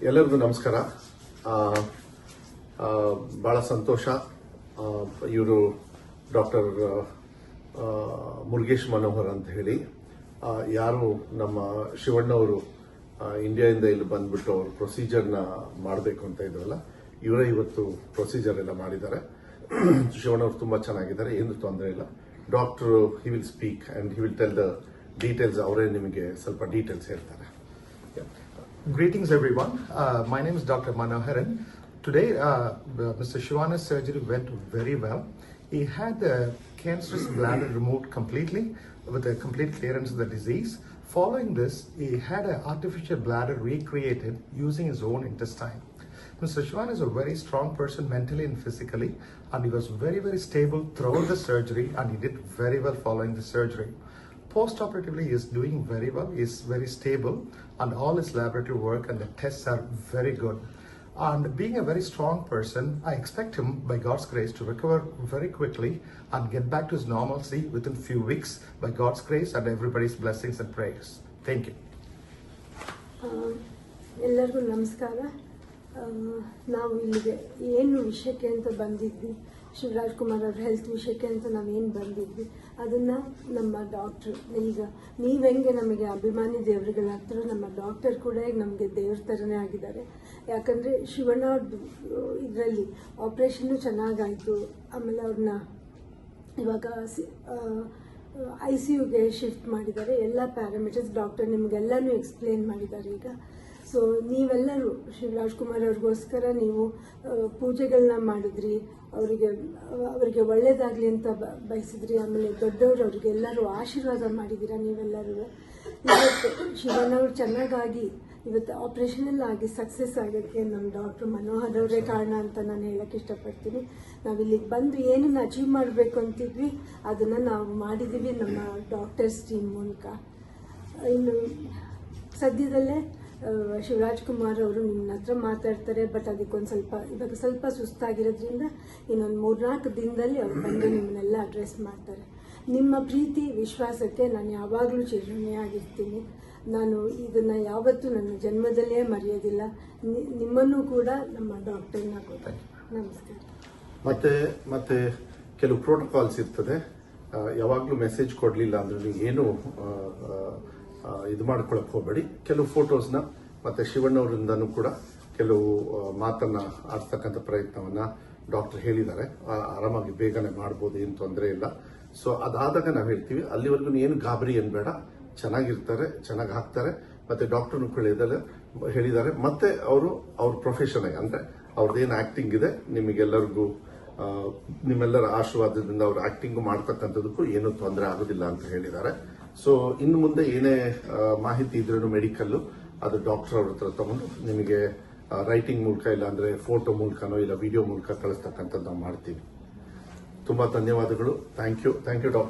ಎಲ್ಲರಿಗೂ ನಮಸ್ಕಾರ. ಬಹಳ ಸಂತೋಷ. ಇವರು ಡಾಕ್ಟರ್ ಮುರುಗೇಶ್ ಮನೋಹರ್ ಅಂತ ಹೇಳಿ ಯಾರು ನಮ್ಮ ಶಿವಣ್ಣವರು ಇಂಡಿಯಾದಿಂದ ಇಲ್ಲಿ ಬಂದ್ಬಿಟ್ಟು ಅವರು ಪ್ರೊಸೀಜರ್ನ ಮಾಡಬೇಕು ಅಂತ ಇದ್ರಲ್ಲ, ಇವರೇ ಇವತ್ತು ಪ್ರೊಸೀಜರ್ ಎಲ್ಲ ಮಾಡಿದ್ದಾರೆ. ಶಿವಣ್ಣವರು ತುಂಬಾ ಚೆನ್ನಾಗಿದ್ದಾರೆ, ಏನು ತೊಂದರೆ ಇಲ್ಲ. Doctor he will speak and he will tell the details. ಅವರೇ ನಿಮಗೆ ಸ್ವಲ್ಪ ಡೀಟೇಲ್ಸ್ ಹೇಳ್ತಾರೆ. Greetings everyone. My name is Dr. Manoharan. Today, Mr. Shivana's surgery went very well. He had the cancerous bladder removed completely with a complete clearance of the disease. Following this, he had an artificial bladder recreated using his own intestine. Mr. Shivana is a very strong person mentally and physically, and he was very, very stable throughout the surgery, and he did very well following the surgery. Post-operatively, he is doing very well. He is very stable, and all his laboratory work and the tests are very good. And being a very strong person, I expect him, by God's grace, to recover very quickly and get back to his normalcy within few weeks, by God's grace and everybody's blessings and prayers. Thank you. ಎಲ್ಲರಿಗೂ ನಮಸ್ಕಾರ. ನಾವು ಇಲ್ಲಿಗೆ ಏನು ವಿಷಯಕ್ಕೆ ಅಂತ ಬಂದಿದ್ವಿ, ಶಿವರಾಜ್ ಕುಮಾರ್ ಅವ್ರ health ವಿಷಯಕ್ಕೆ ಅಂತ ನಾವೇನು ಬಂದಿದ್ವಿ, ಅದನ್ನು ನಮ್ಮ ಡಾಕ್ಟ್ರು, ಈಗ ನೀವು ಹೆಂಗೆ ನಮಗೆ ಅಭಿಮಾನಿ ದೇವರುಗಳಾಗ್ತಾರೋ, ನಮ್ಮ ಡಾಕ್ಟರ್ ಕೂಡ ಈಗ ನಮಗೆ ದೇವ್ರ ಥರನೇ ಆಗಿದ್ದಾರೆ. ಯಾಕಂದರೆ ಶಿವಣ್ಣ ಅವ್ರದ್ದು ಇದರಲ್ಲಿ ಆಪ್ರೇಷನ್ನು ಚೆನ್ನಾಗಾಯಿತು. ಆಮೇಲೆ ಅವ್ರನ್ನ ಇವಾಗ ICUಗೆ ಶಿಫ್ಟ್ ಮಾಡಿದ್ದಾರೆ. ಎಲ್ಲ ಪ್ಯಾರಾಮೀಟರ್ಸ್ ಡಾಕ್ಟರ್ ನಿಮಗೆಲ್ಲನೂ ಎಕ್ಸ್ಪ್ಲೇನ್ ಮಾಡಿದ್ದಾರೆ ಈಗ. ಸೊ ನೀವೆಲ್ಲರೂ ಶಿವರಾಜ್ ಕುಮಾರ್ ಅವ್ರಿಗೋಸ್ಕರ ನೀವು ಪೂಜೆಗಳನ್ನ ಮಾಡಿದ್ರಿ, ಅವರಿಗೆ ಒಳ್ಳೇದಾಗಲಿ ಅಂತ ಬಯಸಿದ್ರಿ. ಆಮೇಲೆ ದೊಡ್ಡವರು ಅವ್ರಿಗೆಲ್ಲರೂ ಆಶೀರ್ವಾದ ಮಾಡಿದ್ದೀರಾ ನೀವೆಲ್ಲರೂ. ಇವತ್ತು ಶಿವಣ್ಣವ್ರು ಚೆನ್ನಾಗಾಗಿ ಇವತ್ತು ಆಪ್ರೇಷನೆಲ್ಲ ಆಗಿ ಸಕ್ಸಸ್ ಆಗೋಕ್ಕೆ ನಮ್ಮ ಡಾಕ್ಟರ್ ಮನೋಹರ್ ಅವರೇ ಕಾರಣ ಅಂತ ನಾನು ಹೇಳಕ್ಕೆ ಇಷ್ಟಪಡ್ತೀನಿ. ನಾವಿಲ್ಲಿಗೆ ಬಂದು ಏನನ್ನು ಅಚೀವ್ ಮಾಡಬೇಕು ಅಂತಿದ್ವಿ ಅದನ್ನು ನಾವು ಮಾಡಿದ್ದೀವಿ ನಮ್ಮ ಡಾಕ್ಟರ್ಸ್ ಟೀಮ್ ಮೂಲಕ. ಇನ್ನು ಸದ್ಯದಲ್ಲೇ ಶಿವರಾಜ್ ಕುಮಾರ್ ಅವರು ನಿಮ್ಮ ಹತ್ರ ಮಾತಾಡ್ತಾರೆ. ಬಟ್ ಇವಾಗ ಸ್ವಲ್ಪ ಸುಸ್ತಾಗಿರೋದ್ರಿಂದ ಇನ್ನೊಂದು 3-4 ದಿನದಲ್ಲಿ ಅವ್ರು ಬಂದು ನಿಮ್ಮನ್ನೆಲ್ಲ ಅಡ್ರೆಸ್ ಮಾಡ್ತಾರೆ. ನಿಮ್ಮ ಪ್ರೀತಿ ವಿಶ್ವಾಸಕ್ಕೆ ನಾನು ಯಾವಾಗಲೂ ಚಿರಋಣಿಯಾಗಿರ್ತೀನಿ. ನಾನು ಇದನ್ನು ಯಾವತ್ತೂ ನನ್ನ ಜನ್ಮದಲ್ಲೇ ಮರೆಯೋದಿಲ್ಲ. ನಿಮ್ಮನ್ನು ಕೂಡ ನಮ್ಮ ಡಾಕ್ಟರ್ನ ಕೊಡ್ತಾರೆ. ನಮಸ್ಕಾರ. ಮತ್ತೆ ಕೆಲವು ಪ್ರೋಟೋಕಾಲ್ಸ್ ಇರ್ತದೆ. ಯಾವಾಗಲೂ ಮೆಸೇಜ್ ಕೊಡಲಿಲ್ಲ ಅಂದ್ರೆ ಏನು ಇದು ಮಾಡ್ಕೊಳಕ್ ಹೋಗಬೇಡಿ. ಕೆಲವು ಫೋಟೋಸ್ನ ಮತ್ತೆ ಶಿವಣ್ಣವರಿಂದನೂ ಕೂಡ ಕೆಲವು ಮಾತನ್ನ ಆಡ್ತಕ್ಕಂಥ ಪ್ರಯತ್ನವನ್ನ ಡಾಕ್ಟರ್ ಹೇಳಿದ್ದಾರೆ. ಆರಾಮಾಗಿ ಬೇಗನೆ ಮಾಡ್ಬೋದು, ಏನು ತೊಂದರೆ ಇಲ್ಲ. ಸೊ ಅದಾದಾಗ ನಾವು ಹೇಳ್ತೀವಿ, ಅಲ್ಲಿವರೆಗೂ ಏನು ಗಾಬರಿ ಏನು ಬೇಡ, ಚೆನ್ನಾಗಿರ್ತಾರೆ, ಚೆನ್ನಾಗಿ ಹಾಕ್ತಾರೆ. ಮತ್ತೆ ಡಾಕ್ಟರ್ನು ಹೇಳಿದ್ದಾರೆ. ಮತ್ತೆ ಅವ್ರ ಪ್ರೊಫೆಷನ್ ಅಂದ್ರೆ ಅವ್ರದ್ದೇನು ಆಕ್ಟಿಂಗ್ ಇದೆ, ನಿಮಗೆಲ್ಲರಿಗೂ ನಿಮ್ಮೆಲ್ಲರ ಆಶೀರ್ವಾದದಿಂದ ಅವ್ರ ಆಕ್ಟಿಂಗ್ ಮಾಡ್ತಕ್ಕಂಥದಕ್ಕೂ ಏನೂ ತೊಂದರೆ ಆಗೋದಿಲ್ಲ ಅಂತ ಹೇಳಿದ್ದಾರೆ. ಸೊ ಇನ್ನು ಮುಂದೆ ಏನೇ ಮಾಹಿತಿ ಇದ್ರೂ ಮೆಡಿಕಲ್ ಅದು ಡಾಕ್ಟರ್ ಅವ್ರ ಹತ್ರ ತಗೊಂಡು ನಿಮಗೆ ರೈಟಿಂಗ್ ಮೂಲಕ ಇಲ್ಲ ಅಂದ್ರೆ ಫೋಟೋ ಮೂಲಕನೋ ಇಲ್ಲ ವಿಡಿಯೋ ಮೂಲಕ ಕಳಿಸ್ತಕ್ಕಂಥದ್ದು ನಾವು ಮಾಡ್ತೀವಿ. ತುಂಬಾ ಧನ್ಯವಾದಗಳು. Thank you doctor.